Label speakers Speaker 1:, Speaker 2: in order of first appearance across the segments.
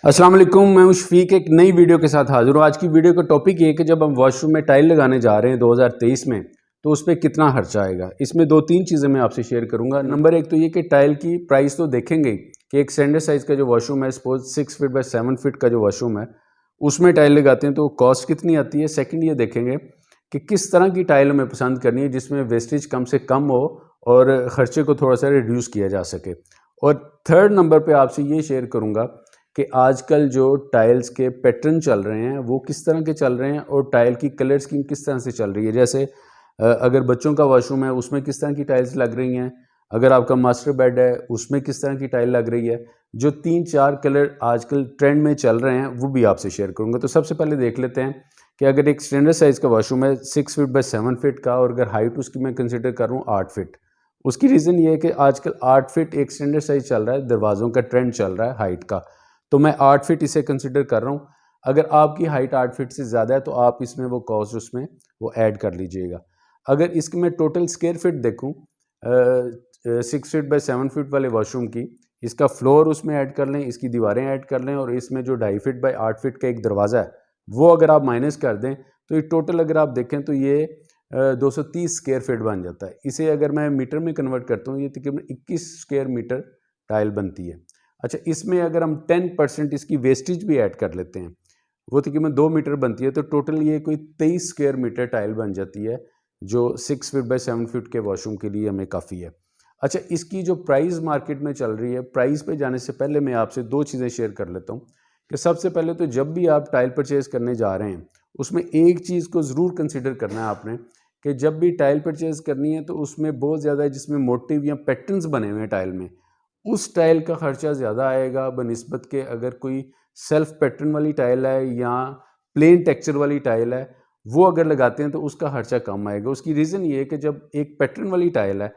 Speaker 1: अस्सलाम वालेकुम, मैं हूं शफीक एक नई वीडियो के साथ हाजिर हूं। आज की वीडियो का टॉपिक ये है कि जब हम वॉशरूम में टाइल लगाने जा रहे हैं 2023 में तो उस पर कितना खर्चा आएगा। इसमें दो तीन चीज़ें मैं आपसे शेयर करूंगा। नंबर एक तो ये कि टाइल की प्राइस तो देखेंगे कि एक स्टैंडर्ड साइज़ का जो वॉशरूम है, सपोज 6 फीट बाय 7 फीट का जो वॉशरूम है उसमें टाइल लगाते हैं तो कॉस्ट कितनी आती है। सेकेंड ये देखेंगे कि किस तरह की टाइल हमें पसंद करनी है जिसमें वेस्टेज कम से कम हो और ख़र्चे को थोड़ा सा रिड्यूस किया जा सके। और थर्ड नंबर पर आपसे ये शेयर करूँगा कि आजकल जो टाइल्स के पैटर्न चल रहे हैं वो किस तरह के चल रहे हैं और टाइल की कलर स्कीम किस तरह से चल रही है। जैसे अगर बच्चों का वॉशरूम है उसमें किस तरह की टाइल्स लग रही हैं, अगर आपका मास्टर बेड है उसमें किस तरह की टाइल लग रही है। जो 3-4 कलर आजकल ट्रेंड में चल रहे हैं वो भी आपसे शेयर करूँगा। तो सबसे पहले देख लेते हैं कि अगर एक स्टैंडर्ड साइज़ का वॉशरूम है 6 फीट बाय 7 फीट का और अगर हाइट उसकी मैं कंसिडर कर रहा हूँ 8 फीट। उसकी रीज़न ये है कि आजकल 8 फीट एक स्टैंडर्ड साइज़ चल रहा है, दरवाज़ों का ट्रेंड चल रहा है हाइट का, तो मैं 8 फीट इसे कंसिडर कर रहा हूँ। अगर आपकी हाइट 8 फीट से ज़्यादा है तो आप इसमें वो कॉस्ट उसमें वो ऐड कर लीजिएगा। अगर इसकी मैं टोटल स्क्वायर फीट देखूँ 6 फीट बाय 7 फीट वाले वॉशरूम की, इसका फ्लोर उसमें ऐड कर लें, इसकी दीवारें ऐड कर लें और इसमें जो 2.5 फीट बाय 8 फीट का एक दरवाज़ा है वो अगर आप माइनस कर दें तो ये टोटल अगर आप देखें तो ये 230 स्क्वायर फीट बन जाता है। इसे अगर मैं मीटर में कन्वर्ट करता हूँ ये तकरीबन 21 स्क्वायर मीटर टाइल बनती है। अच्छा, इसमें अगर हम 10% इसकी वेस्टेज भी ऐड कर लेते हैं वो तकरीबन 2 मीटर बनती है, तो टोटल ये कोई 23 स्क्वायर मीटर टाइल बन जाती है जो 6 फीट बाय 7 फीट के वॉशरूम के लिए हमें काफ़ी है। अच्छा, इसकी जो प्राइस मार्केट में चल रही है, प्राइस पे जाने से पहले मैं आपसे दो चीज़ें शेयर कर लेता हूँ कि सबसे पहले तो जब भी आप टाइल परचेज़ करने जा रहे हैं उसमें एक चीज़ को ज़रूर कंसिडर करना है आपने कि जब भी टाइल परचेज़ करनी है तो उसमें बहुत ज़्यादा जिसमें मोटिव या पैटर्न्स बने हुए हैं टाइल में, उस टाइल का खर्चा ज़्यादा आएगा बनिस्बत के अगर कोई सेल्फ पैटर्न वाली टाइल है या प्लेन टेक्सचर वाली टाइल है वो अगर लगाते हैं तो उसका खर्चा कम आएगा। उसकी रीज़न ये है कि जब एक पैटर्न वाली टाइल है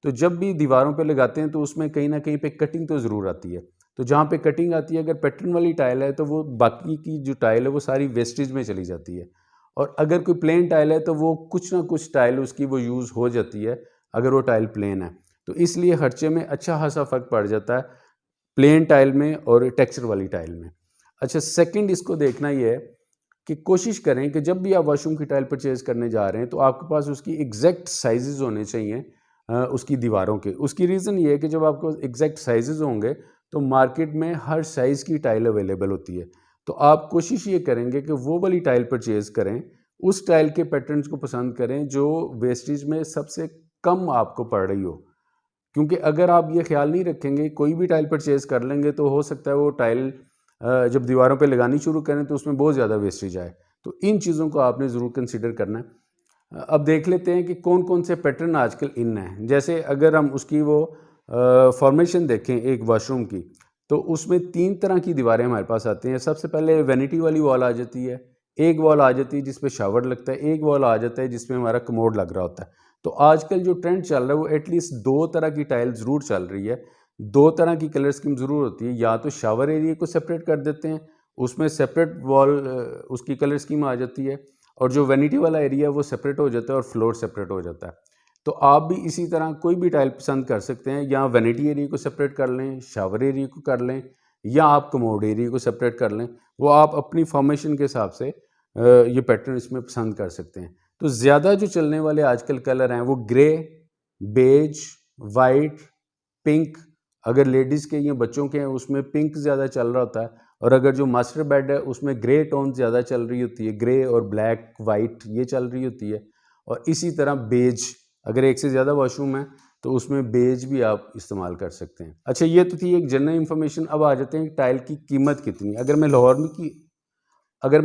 Speaker 1: तो जब भी दीवारों पे लगाते हैं तो उसमें कहीं ना कहीं पे कटिंग तो ज़रूर आती है। तो जहाँ पे कटिंग आती है अगर पैटर्न वाली टाइल है तो वो बाकी की जो टाइल है वो सारी वेस्टेज में चली जाती है। और अगर कोई प्लेन टाइल है तो वो कुछ ना कुछ टाइल उसकी वो यूज़ हो जाती है अगर वो टाइल प्लेन है। तो इसलिए खर्चे में अच्छा खासा फ़र्क पड़ जाता है प्लेन टाइल में और टेक्सचर वाली टाइल में। अच्छा, सेकंड इसको देखना ये है कि कोशिश करें कि जब भी आप वॉशरूम की टाइल परचेज़ करने जा रहे हैं तो आपके पास उसकी एग्जैक्ट साइजेज़ होने चाहिए उसकी दीवारों के। उसकी रीज़न ये है कि जब आपको एग्जैक्ट साइजेज़ होंगे तो मार्केट में हर साइज़ की टाइल अवेलेबल होती है। तो आप कोशिश ये करेंगे कि वो वाली टाइल परचेज़ करें, उस टाइल के पैटर्न्स को पसंद करें जो वेस्टेज में सबसे कम आपको पड़ रही हो। क्योंकि अगर आप ये ख्याल नहीं रखेंगे, कोई भी टाइल परचेज़ कर लेंगे तो हो सकता है वो टाइल जब दीवारों पे लगानी शुरू करें तो उसमें बहुत ज़्यादा वेस्टेज आए। तो इन चीज़ों को आपने ज़रूर कंसिडर करना है। अब देख लेते हैं कि कौन कौन से पैटर्न आजकल इन हैं। जैसे अगर हम उसकी वो फॉर्मेशन देखें एक वॉशरूम की, तो उसमें 3 तरह की दीवारें हमारे पास आती हैं। सबसे पहले वैनिटी वाली वॉल आ जाती है, एक वॉल आ जाती है जिसपे शावर लगता है, एक वॉल आ जाता है जिसमें हमारा कमोड लग रहा होता है। तो आजकल जो ट्रेंड चल रहा है वो एटलीस्ट 2 तरह की टाइल ज़रूर चल रही है, 2 तरह की कलर स्कीम ज़रूर होती है। या तो शावर एरिया को सेपरेट कर देते हैं, उसमें सेपरेट वॉल उसकी कलर स्कीम आ जाती है और जो वैनिटी वाला एरिया है वो सेपरेट हो जाता है और फ्लोर सेपरेट हो जाता है। तो आप भी इसी तरह कोई भी टाइल पसंद कर सकते हैं, या वैनिटी एरिया को सेपरेट कर लें, शावर एरिया को कर लें या आप कमोड एरिया को सेपरेट कर लें। वो आप अपनी फॉर्मेशन के हिसाब से ये पैटर्न इसमें पसंद कर सकते हैं। तो ज़्यादा जो चलने वाले आजकल कलर हैं वो ग्रे, बेज, वाइट, पिंक। अगर लेडीज़ के या बच्चों के हैं उसमें पिंक ज़्यादा चल रहा होता है और अगर जो मास्टर बेड है उसमें ग्रे टोन ज़्यादा चल रही होती है, ग्रे और ब्लैक, वाइट ये चल रही होती है। और इसी तरह बेज, अगर एक से ज़्यादा वॉशरूम है तो उसमें बेज भी आप इस्तेमाल कर सकते हैं। अच्छा, ये तो थी एक जनरल इन्फॉर्मेशन। अब आ जाते हैं टाइल की कीमत कितनी है। अगर मैं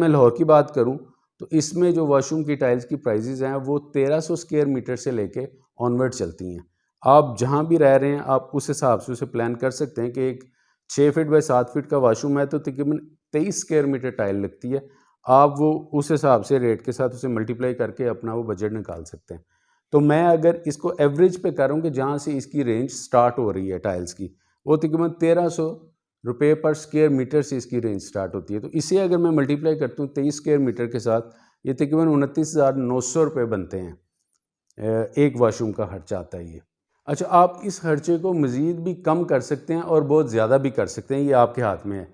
Speaker 1: लाहौर की बात करूं तो इसमें जो वॉशरूम की टाइल्स की प्राइजेज़ हैं वो 1300 स्क्वायर मीटर से लेके ऑनवर्ड चलती हैं। आप जहां भी रह रहे हैं आप उस हिसाब से उसे प्लान कर सकते हैं कि एक 6 फीट बाय 7 फीट का वॉशरूम है तो तकरीबन 23 स्क्वायर मीटर टाइल लगती है। आप वो उस हिसाब से रेट के साथ उसे मल्टीप्लाई करके अपना वो बजट निकाल सकते हैं। तो मैं अगर इसको एवरेज पे करूँ कि जहाँ से इसकी रेंज स्टार्ट हो रही है टाइल्स की, वो तकरीबन 1300 रुपये पर स्क्वायर मीटर से इसकी रेंज स्टार्ट होती है। तो इसे अगर मैं मल्टीप्लाई करता हूँ 23 स्क्वायर मीटर के साथ, ये तकरीबन 29,900 रुपये बनते हैं। एक वॉशरूम का खर्चा आता है ये। अच्छा, आप इस खर्चे को मज़ीद भी कम कर सकते हैं और बहुत ज़्यादा भी कर सकते हैं, ये आपके हाथ में है।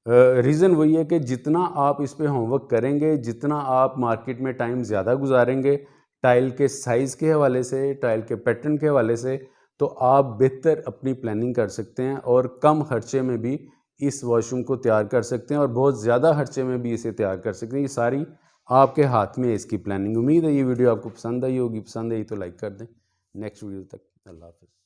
Speaker 1: रीज़न वही है कि जितना आप इस पे होमवर्क करेंगे, जितना आप मार्केट में टाइम ज़्यादा गुजारेंगे टाइल के साइज़ के हवाले से, टाइल के पैटर्न के हवाले से, तो आप बेहतर अपनी प्लानिंग कर सकते हैं और कम खर्चे में भी इस वॉशरूम को तैयार कर सकते हैं और बहुत ज़्यादा खर्चे में भी इसे तैयार कर सकते हैं। ये सारी आपके हाथ में है इसकी प्लानिंग। उम्मीद है ये वीडियो आपको पसंद आई होगी। पसंद आई तो लाइक कर दें। नेक्स्ट वीडियो तक अल्लाह हाफ़िज़।